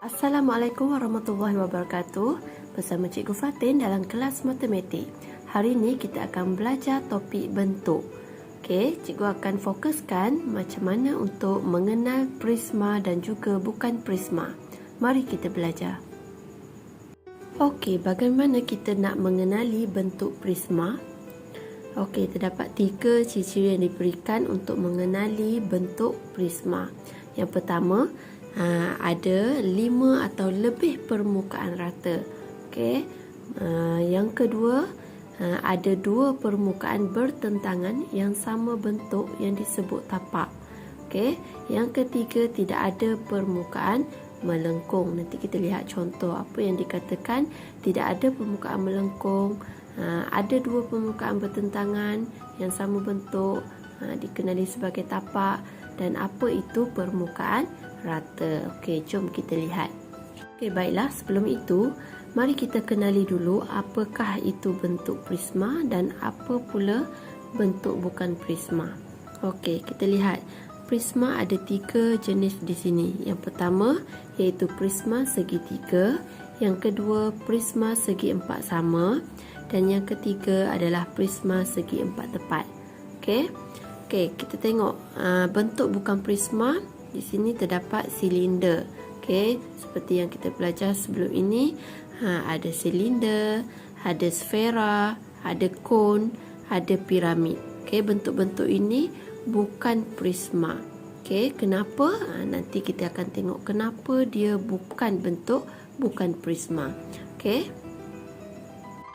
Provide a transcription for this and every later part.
Assalamualaikum warahmatullahi wabarakatuh. Bersama Cikgu Fatin dalam kelas matematik. Hari ini kita akan belajar topik bentuk. Okey, cikgu akan fokuskan macam mana untuk mengenal prisma dan juga bukan prisma. Mari kita belajar. Okey, bagaimana kita nak mengenali bentuk prisma? Okey, terdapat 3 ciri-ciri yang diberikan untuk mengenali bentuk prisma. Yang pertama, ada 5 atau lebih permukaan rata. Okey. Yang kedua, ada 2 permukaan bertentangan yang sama bentuk yang disebut tapak. Okey. Yang ketiga, tidak ada permukaan melengkung. Nanti kita lihat contoh apa yang dikatakan tidak ada permukaan melengkung. Ada 2 permukaan bertentangan yang sama bentuk, dikenali sebagai tapak, dan apa itu permukaan rata. Okey, jom kita lihat. Okey, baiklah, sebelum itu mari kita kenali dulu apakah itu bentuk prisma dan apa pula bentuk bukan prisma. Okey, kita lihat. Prisma ada 3 jenis di sini. Yang pertama iaitu prisma segitiga, yang kedua prisma segi empat sama, dan yang ketiga adalah prisma segi empat tepat. Okey. Okey, kita tengok bentuk bukan prisma. Di sini terdapat silinder. Okey, seperti yang kita belajar sebelum ini, ada silinder, ada sfera, ada kon, ada piramid. Okey, bentuk-bentuk ini bukan prisma. Okey, kenapa? Nanti kita akan tengok kenapa dia bukan bentuk bukan prisma. Okey.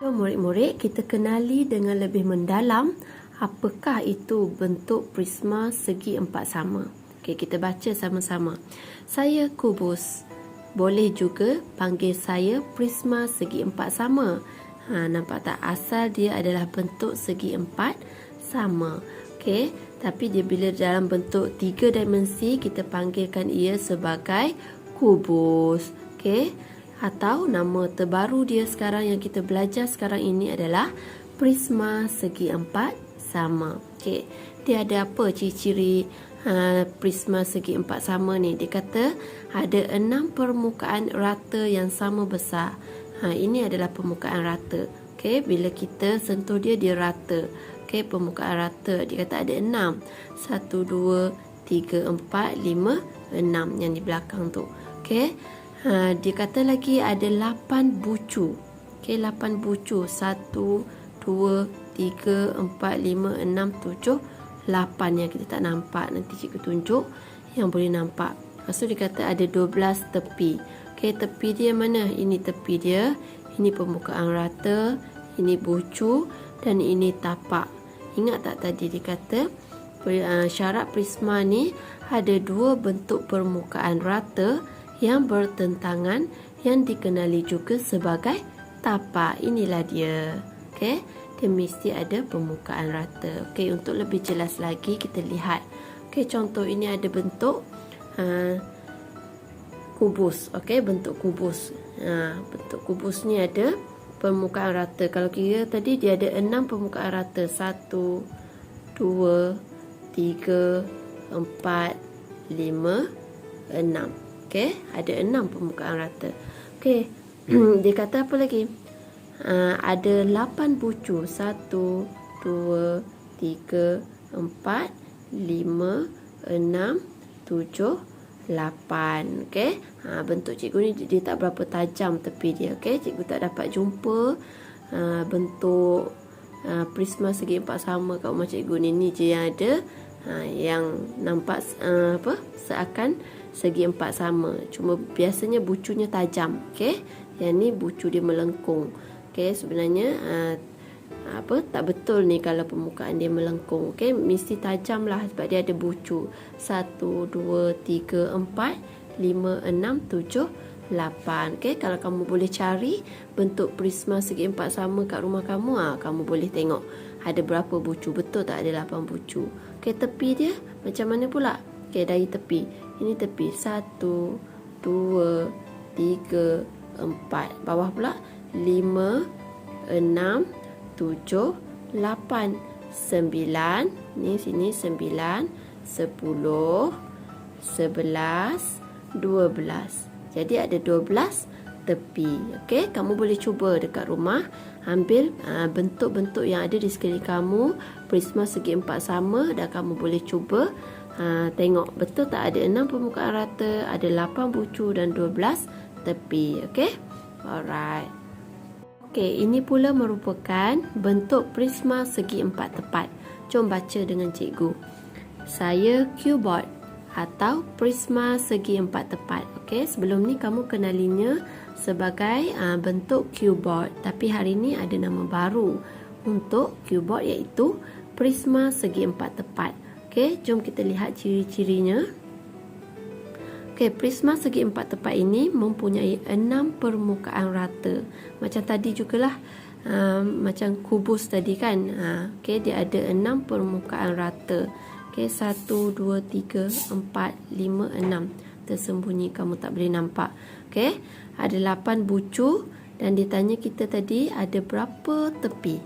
So, murid-murid, kita kenali dengan lebih mendalam apakah itu bentuk prisma segi empat sama. Okey, kita baca sama-sama. Saya kubus. Boleh juga panggil saya prisma segi empat sama. Nampak tak? Asal dia adalah bentuk segi empat sama. Okey, tapi dia bila dalam bentuk 3 dimensi, kita panggilkan ia sebagai kubus. Okey, atau nama terbaru dia sekarang yang kita belajar sekarang ini adalah prisma segi empat sama. Okey, dia ada apa ciri-ciri prisma segi empat sama ni? Dia kata ada 6 permukaan rata yang sama besar. Ini adalah permukaan rata. Okey, bila kita sentuh dia, dia rata. Okey, permukaan rata. Dia kata ada 6. 1, 2, 3, 4, 5, 6 yang di belakang tu. Okey. Dia kata lagi ada 8 bucu. Okey, 8 bucu. 1, 2, 3, 4, 5, 6, 7, 8 yang kita tak nampak. Nanti cikgu tunjuk yang boleh nampak. Lepas tu dia kata ada 12 tepi. Okey, tepi dia mana? Ini tepi dia. Ini permukaan rata. Ini bucu. Dan ini tapak. Ingat tak tadi dia kata syarat prisma ni ada 2 bentuk permukaan rata yang bertentangan yang dikenali juga sebagai tapak. Inilah dia. Okey. Dia mesti ada permukaan rata. Okey, untuk lebih jelas lagi kita lihat. Okey, contoh ini ada bentuk kubus. Okey, bentuk kubus. Bentuk kubus ni ada permukaan rata. Kalau kira tadi dia ada 6 permukaan rata. 1, 2, 3, 4, 5, 6. Okey, ada 6 permukaan rata. Okey, dia kata apa lagi? Ada 8 bucu. 1, 2, 3, 4, 5, 6, 7, 8. Okey. Bentuk cikgu ni dia tak berapa tajam tepi dia. Okey, cikgu tak dapat jumpa bentuk prisma segi empat sama kat rumah cikgu ni. Ni je yang ada yang nampak seakan segi empat sama. Cuma biasanya bucunya tajam. Okey. Yang ni bucu dia melengkung. Okey, sebenarnya tak betul ni kalau permukaan dia melengkung. Okey, mesti tajam lah sebab dia ada bucu. 1, 2, 3, 4, 5, 6, 7, 8. Okey, kalau kamu boleh cari bentuk prisma segi empat sama kat rumah kamu, kamu boleh tengok ada berapa bucu. Betul tak ada 8 bucu? Okey, tepi dia macam mana pula? Okey, dari tepi. Ini tepi. 1, 2, 3, 4. Bawah pula 5, 6, 7, 8, 9. Ni sini 9, 10, 11, 12. Jadi ada 12 tepi. Okey, kamu boleh cuba dekat rumah ambil bentuk-bentuk yang ada di sekeliling kamu, prisma segi 4 sama, dan kamu boleh cuba tengok betul tak ada 6 permukaan rata, ada 8 bucu dan 12 tepi. Okey. Alright. Okey, ini pula merupakan bentuk prisma segi 4 tepat. Jom baca dengan cikgu. Saya cuboid atau prisma segi 4 tepat. Okey, sebelum ni kamu kenalinya sebagai bentuk cuboid, tapi hari ni ada nama baru untuk cuboid, iaitu prisma segi 4 tepat. Okey, jom kita lihat ciri-cirinya. Okey, prisma segi 4 tepat ini mempunyai 6 permukaan rata. Macam tadi jugalah, macam kubus tadi kan. Okey, dia ada 6 permukaan rata. Okey, 1, 2, 3, 4, 5, 6. Tersembunyi, kamu tak boleh nampak. Okey, ada 8 bucu dan ditanya kita tadi ada berapa tepi.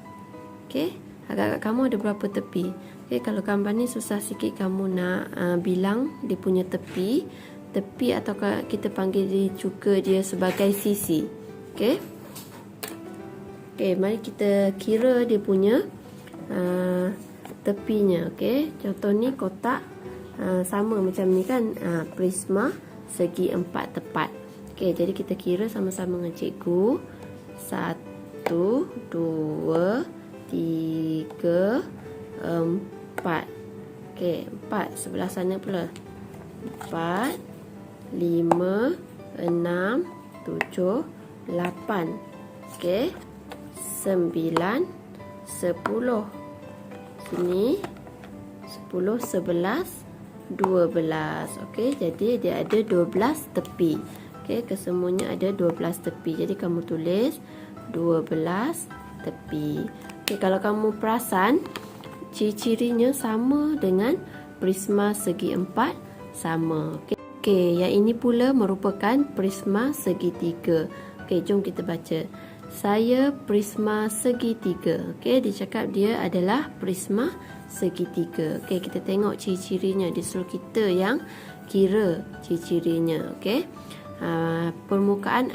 Okey, agak-agak kamu ada berapa tepi. Okey, kalau gambar ni susah sikit kamu nak bilang dia punya tepi. Tepi atau kita panggil dia juga dia sebagai sisi. Okey. Okey, mari kita kira dia punya tepinya. Okey, contoh ni kotak sama macam ni kan, prisma segi 4 tepat. Okey, jadi kita kira sama-sama dengan cikgu. 1, 2, 3, 4. Okey, 4 sebelah sana pula. 4, 5, 6, 7, 8. Okey, 9, 10. Sini 10, 11, 12. Okey, jadi dia ada 12 tepi. Okey, kesemuanya ada 12 tepi. Jadi kamu tulis 12 tepi. Okey, kalau kamu perasan ciri-cirinya sama dengan prisma segi 4 sama. Okey, yang ini pula merupakan prisma segitiga. Okey, jom kita baca. Saya prisma segitiga. Okey, dia cakap dia adalah prisma segitiga. Okey, kita tengok ciri-cirinya. Dia suruh kita yang kira ciri-cirinya. Okey, permukaan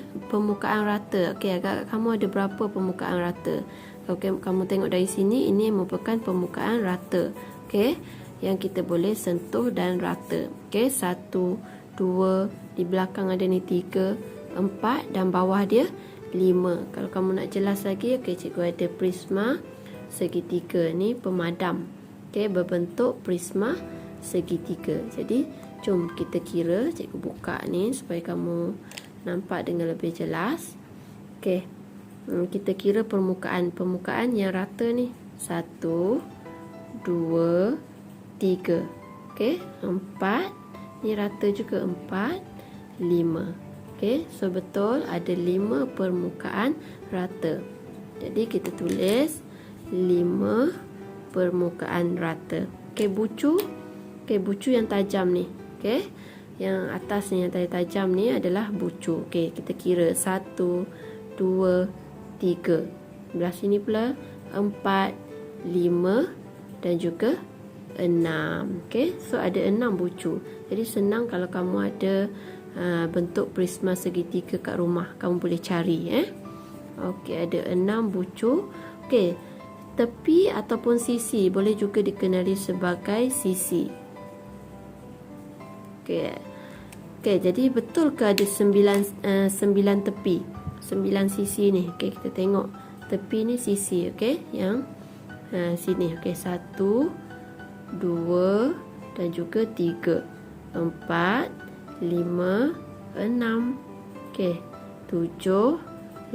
rata. Okey, agak kamu ada berapa permukaan rata? Kalau kamu tengok dari sini, ini merupakan permukaan rata. Okey, yang kita boleh sentuh dan rata. Okey, 1, 2, di belakang ada ni 3, 4 dan bawah dia 5. Kalau kamu nak jelas lagi, okey, cikgu ada prisma segitiga ni pemadam. Okey, berbentuk prisma segitiga. Jadi jom kita kira. Cikgu buka ni supaya kamu nampak dengan lebih jelas. Okey, kita kira permukaan yang rata ni. 1, 2, 3. Okey, 4. Ni rata juga 4, 5. Okey, so betul ada 5 permukaan rata. Jadi kita tulis 5 permukaan rata. Okey, bucu. Okey, bucu yang tajam ni. Okey, yang atas ni yang tajam ni adalah bucu. Okey, kita kira 1, 2, 3. Belah sini pula 4, 5 dan juga 6. Okey, so ada 6 bucu. Jadi senang kalau kamu ada bentuk prisma segitiga kat rumah, kamu boleh cari. Okey, ada 6 bucu. Okey, tepi ataupun sisi boleh juga dikenali sebagai sisi. Okey. Okey, jadi betul ke ada 9 tepi? 9 sisi ni. Okey, kita tengok. Tepi ni sisi, okey, yang sini. Okey, 1, 2 dan juga 3, 4, 5, 6. Okey, 7,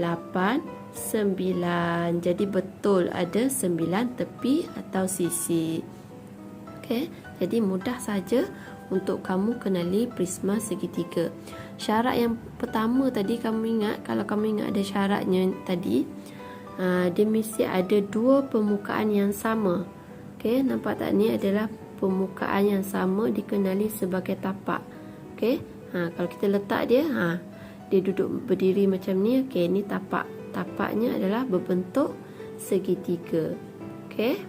8, 9. Jadi betul ada 9 tepi atau sisi. Okey, jadi mudah saja untuk kamu kenali prisma segitiga. Syarat yang pertama tadi kamu ingat, kalau kamu ingat ada syaratnya tadi, dia mesti ada 2 permukaan yang sama. Okey, nampak tak, ni adalah permukaan yang sama dikenali sebagai tapak. Okey, kalau kita letak dia, dia duduk berdiri macam ni. Okey, ni tapak. Tapaknya adalah berbentuk segitiga. Okey.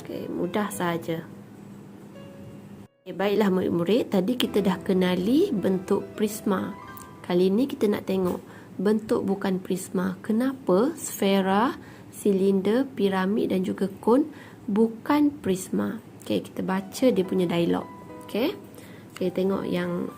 Okey, mudah saja. Okay, baiklah murid-murid, tadi kita dah kenali bentuk prisma. kali ni kita nak tengok bentuk bukan prisma. Kenapa sfera, silinder, piramid dan juga kon bukan prisma? Okey, kita baca dia punya dialog. Okey. Kita tengok yang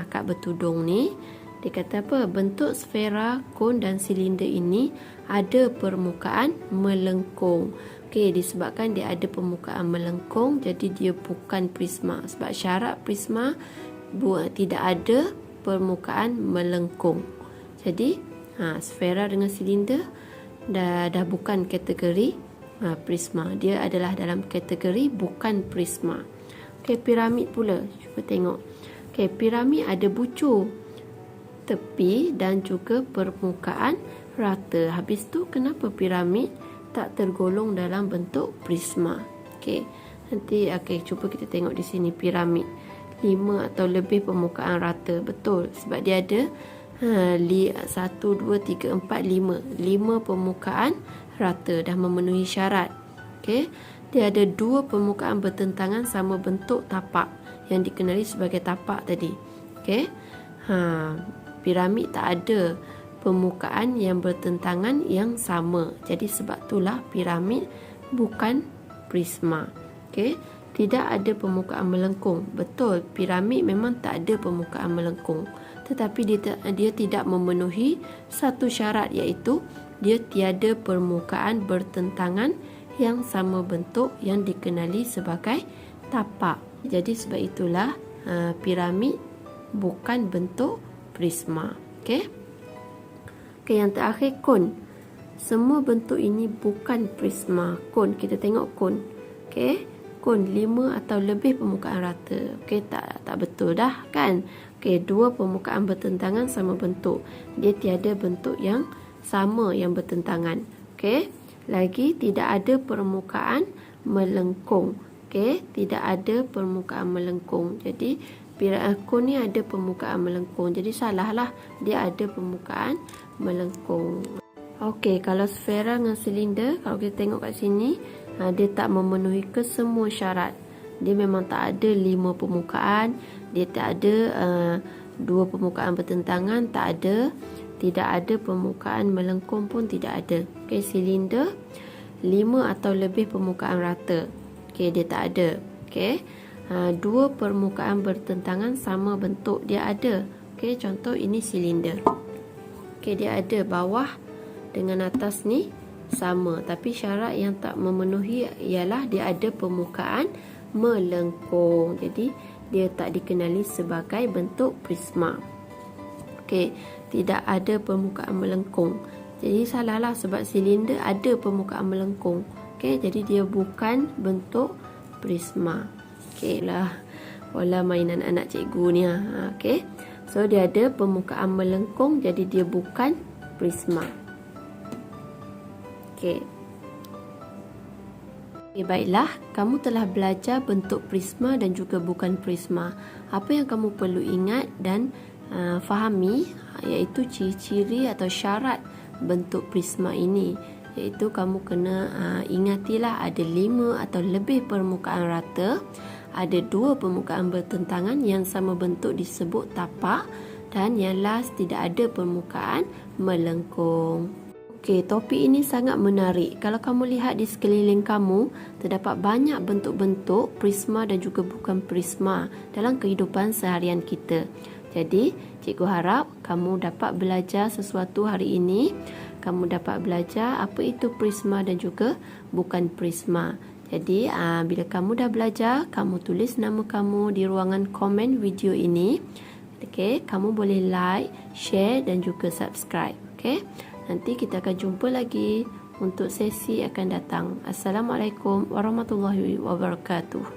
Kak bertudung ni. Dia kata apa? Bentuk sfera, kon dan silinder ini ada permukaan melengkung. Okey, disebabkan dia ada permukaan melengkung, jadi dia bukan prisma. Sebab syarat prisma tidak ada permukaan melengkung. Jadi, sfera dengan silinder dah bukan kategori prisma. Dia adalah dalam kategori bukan prisma. Okey, piramid pula. Cuba tengok. Okey, piramid ada bucur, tepi dan juga permukaan rata. Habis tu kenapa piramid tak tergolong dalam bentuk prisma? Okey, nanti cuba kita tengok di sini piramid 5 atau lebih permukaan rata. Betul, sebab dia ada 1, 2, 3, 4, 5 permukaan rata, dah memenuhi syarat. Okey, dia ada 2 permukaan bertentangan sama bentuk tapak yang dikenali sebagai tapak tadi. Okey, piramid tak ada permukaan yang bertentangan yang sama. Jadi sebab itulah piramid bukan prisma. Okey, tidak ada permukaan melengkung. Betul, piramid memang tak ada permukaan melengkung. Tetapi dia tidak memenuhi satu syarat, iaitu dia tiada permukaan bertentangan yang sama bentuk yang dikenali sebagai tapak. Jadi sebab itulah piramid bukan bentuk prisma. Okey. Okey, yang terakhir kon. Semua bentuk ini bukan prisma. Kon, kita tengok kon. Okey, kon 5 atau lebih permukaan rata. Okey, tak betul dah kan? Okey, 2 permukaan bertentangan sama bentuk. Dia tiada bentuk yang sama yang bertentangan. Okey, lagi tidak ada permukaan melengkung. Okey, tidak ada permukaan melengkung. Jadi kon ni ada permukaan melengkung. Jadi salah lah, dia ada permukaan melengkung. Okey, kalau sfera dengan silinder, kalau kita tengok kat sini, dia tak memenuhi kesemua syarat. Dia memang tak ada 5 permukaan, dia tak ada 2 permukaan bertentangan, tak ada. Tidak ada permukaan melengkung pun tidak ada. Okey, silinder 5 atau lebih permukaan rata. Okey, dia tak ada. Okey, 2 permukaan bertentangan sama bentuk dia ada. Okey, contoh ini silinder. Okey, dia ada bawah dengan atas ni sama, tapi syarat yang tak memenuhi ialah dia ada permukaan melengkung. Jadi dia tak dikenali sebagai bentuk prisma. Okey, tidak ada permukaan melengkung. Jadi salahlah, sebab silinder ada permukaan melengkung. Okey, jadi dia bukan bentuk prisma. Okey lah, wala mainan anak cikgu ni. Okey, so dia ada permukaan melengkung, jadi dia bukan prisma. Okey. Baiklah, kamu telah belajar bentuk prisma dan juga bukan prisma. Apa yang kamu perlu ingat dan fahami iaitu ciri-ciri atau syarat bentuk prisma ini. Iaitu kamu kena ingatilah ada 5 atau lebih permukaan rata, ada 2 permukaan bertentangan yang sama bentuk disebut tapak, dan yang last tidak ada permukaan melengkung. Okey, topik ini sangat menarik. Kalau kamu lihat di sekeliling kamu, terdapat banyak bentuk-bentuk prisma dan juga bukan prisma dalam kehidupan seharian kita. Jadi, cikgu harap kamu dapat belajar sesuatu hari ini. Kamu dapat belajar apa itu prisma dan juga bukan prisma. Jadi, bila kamu dah belajar, kamu tulis nama kamu di ruangan komen video ini. Okey, kamu boleh like, share dan juga subscribe. Okey, nanti kita akan jumpa lagi untuk sesi akan datang. Assalamualaikum warahmatullahi wabarakatuh.